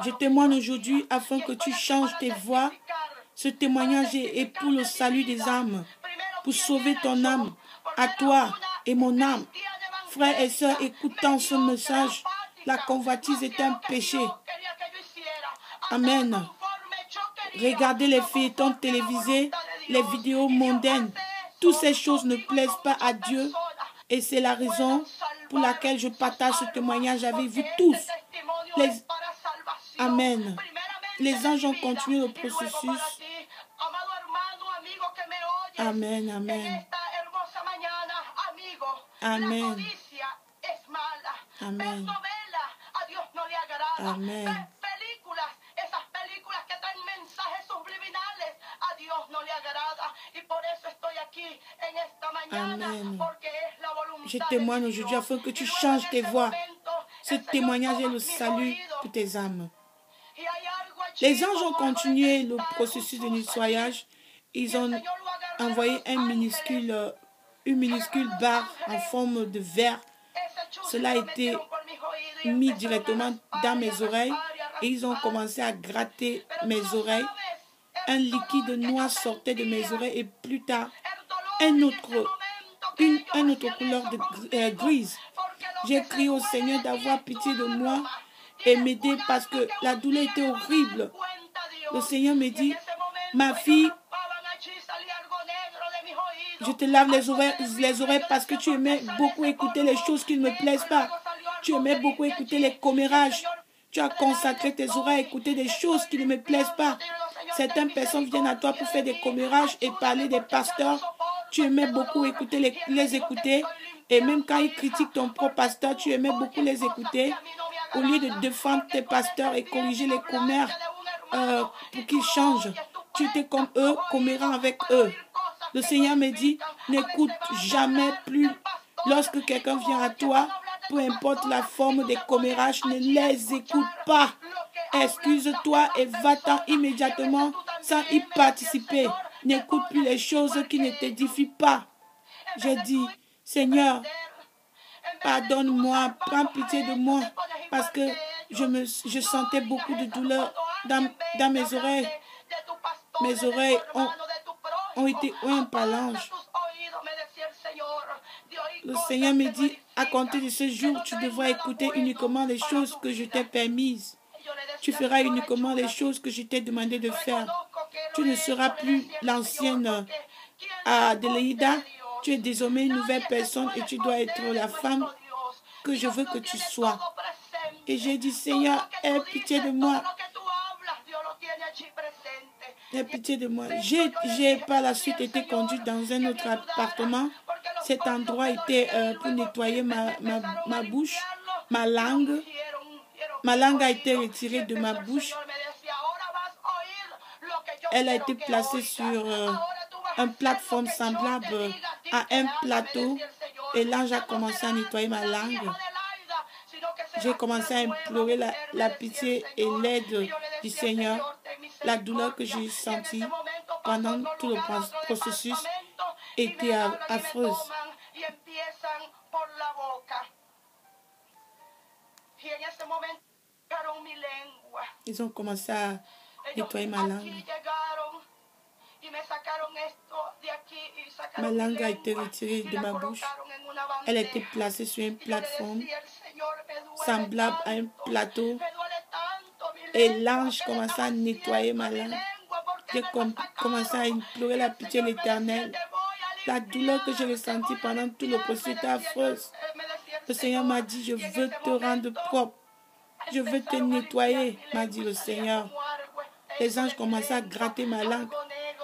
Je témoigne aujourd'hui afin que tu changes tes voix. Ce témoignage est pour le salut des âmes, pour sauver ton âme, à toi et mon âme. Frères et sœurs, écoutant ce message, la convoitise est un péché. Amen. Regardez les feuilletons télévisés, les vidéos mondaines. Toutes ces choses ne plaisent pas à Dieu. Et c'est la raison pour laquelle je partage ce témoignage avec vous tous. Amen. Les anges ont continué le processus. Amen, amen. Amen. Amen. Amen. Amen. Je témoigne aujourd'hui afin que tu changes tes voix. Ce témoignage est le salut pour tes âmes. Les anges ont continué le processus de nettoyage. Ils ont envoyé une minuscule barre en forme de verre. Cela a été mis directement dans mes oreilles et ils ont commencé à gratter mes oreilles. Un liquide noir sortait de mes oreilles et plus tard, une autre couleur de grise. J'ai crié au Seigneur d'avoir pitié de moi et m'aider parce que la douleur était horrible. Le Seigneur me dit, ma fille, je te lave les oreilles parce que tu aimais beaucoup écouter les choses qui ne me plaisent pas. Tu aimais beaucoup écouter les commérages. Tu as consacré tes oreilles à écouter des choses qui ne me plaisent pas. Certaines personnes viennent à toi pour faire des commérages et parler des pasteurs. Tu aimais beaucoup écouter les écouter. Et même quand ils critiquent ton propre pasteur, tu aimais beaucoup les écouter. Au lieu de défendre tes pasteurs et corriger les commères pour qu'ils changent, tu étais comme eux, commérant avec eux. Le Seigneur me dit, n'écoute jamais plus. Lorsque quelqu'un vient à toi, peu importe la forme des commérages, ne les écoute pas. Excuse-toi et va-t'en immédiatement sans y participer. N'écoute plus les choses qui ne t'édifient pas. J'ai dit, Seigneur, pardonne-moi, prends pitié de moi, parce que je sentais beaucoup de douleur dans mes oreilles. Mes oreilles ont été un palange. Le Seigneur me dit, à compter de ce jour, tu devras écouter uniquement les choses que je t'ai permises. Tu feras uniquement les choses que je t'ai demandé de faire. Tu ne seras plus l'ancienne Adélaïda. Tu es désormais une nouvelle personne et tu dois être la femme que je veux que tu sois. Et j'ai dit, Seigneur, aie pitié de moi. Aie pitié de moi. J'ai par la suite été conduite dans un autre appartement. Cet endroit était pour nettoyer ma bouche, ma langue. Ma langue a été retirée de ma bouche. Elle a été placée sur une plateforme semblable à un plateau. Et l'ange a commencé à nettoyer ma langue. J'ai commencé à implorer la pitié et l'aide du Seigneur. La douleur que j'ai sentie pendant tout le processus était affreuse. Ils ont commencé à nettoyer ma langue. Ma langue a été retirée de ma bouche. Elle a été placée sur une plateforme semblable à un plateau. Et l'ange commençait à nettoyer ma langue. J'ai commencé à implorer la pitié de l'Éternel. La douleur que j'ai ressentie pendant tout le processus était affreuse. Le Seigneur m'a dit, je veux te rendre propre. Je veux te nettoyer, m'a dit le Seigneur. Les anges commençaient à gratter ma langue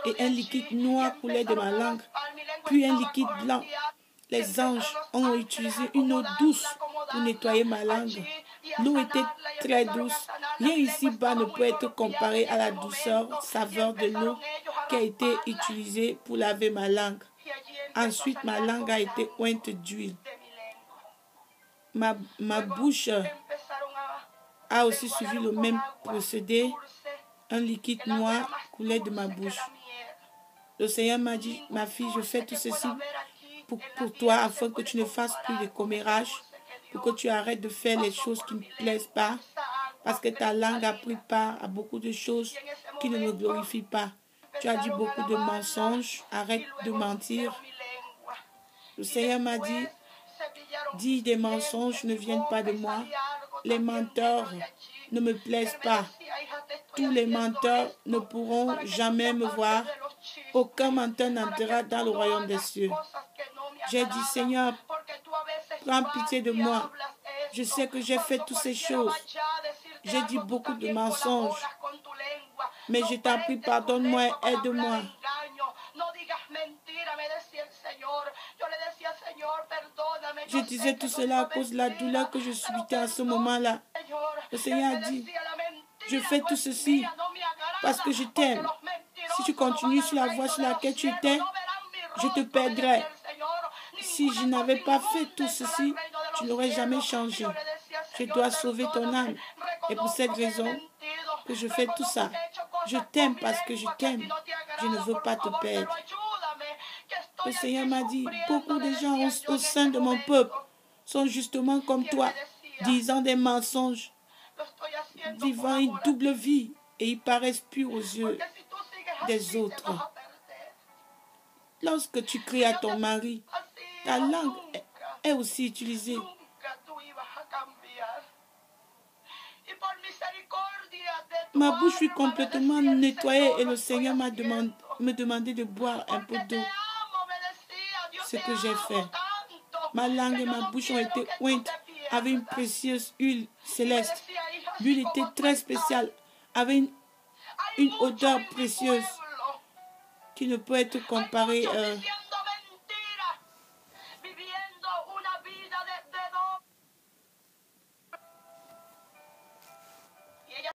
et un liquide noir coulait de ma langue, puis un liquide blanc. Les anges ont utilisé une eau douce pour nettoyer ma langue. L'eau était très douce. Rien ici-bas ne peut être comparé à la douceur, saveur de l'eau qui a été utilisée pour laver ma langue. Ensuite, ma langue a été ointe d'huile. Ma bouche a aussi suivi le même procédé. Un liquide noir coulait de ma bouche. Le Seigneur m'a dit, ma fille, je fais tout ceci pour toi afin que tu ne fasses plus de commérages, pour que tu arrêtes de faire les choses qui ne te plaisent pas, parce que ta langue a pris part à beaucoup de choses qui ne me glorifient pas. Tu as dit beaucoup de mensonges, arrête de mentir. Le Seigneur m'a dit, dis des mensonges ne viennent pas de moi. Les menteurs ne me plaisent pas. Tous les menteurs ne pourront jamais me voir. Aucun menteur n'entrera dans le royaume des cieux. J'ai dit, Seigneur, prends pitié de moi. Je sais que j'ai fait toutes ces choses. J'ai dit beaucoup de mensonges. Mais je t'en prie, pardonne-moi, aide-moi. Je disais tout cela à cause de la douleur que je subissais à ce moment-là. Le Seigneur a dit, je fais tout ceci parce que je t'aime. Si tu continues sur la voie sur laquelle tu étais, je te perdrai. Si je n'avais pas fait tout ceci, tu n'aurais jamais changé. Je dois sauver ton âme. Et pour cette raison que je fais tout ça. Je t'aime parce que je t'aime. Je ne veux pas te perdre. Le Seigneur m'a dit, beaucoup de gens au sein de mon peuple sont justement comme toi, disant des mensonges, vivant une double vie, et ils paraissent purs aux yeux des autres. Lorsque tu cries à ton mari, ta langue est aussi utilisée. Ma bouche fut complètement nettoyée et le Seigneur me demandé de boire un peu d'eau. Ce que j'ai fait. Ma langue et ma bouche ont été ointes avec une précieuse huile céleste. L'huile était très spéciale, avec une odeur précieuse qui ne peut être comparée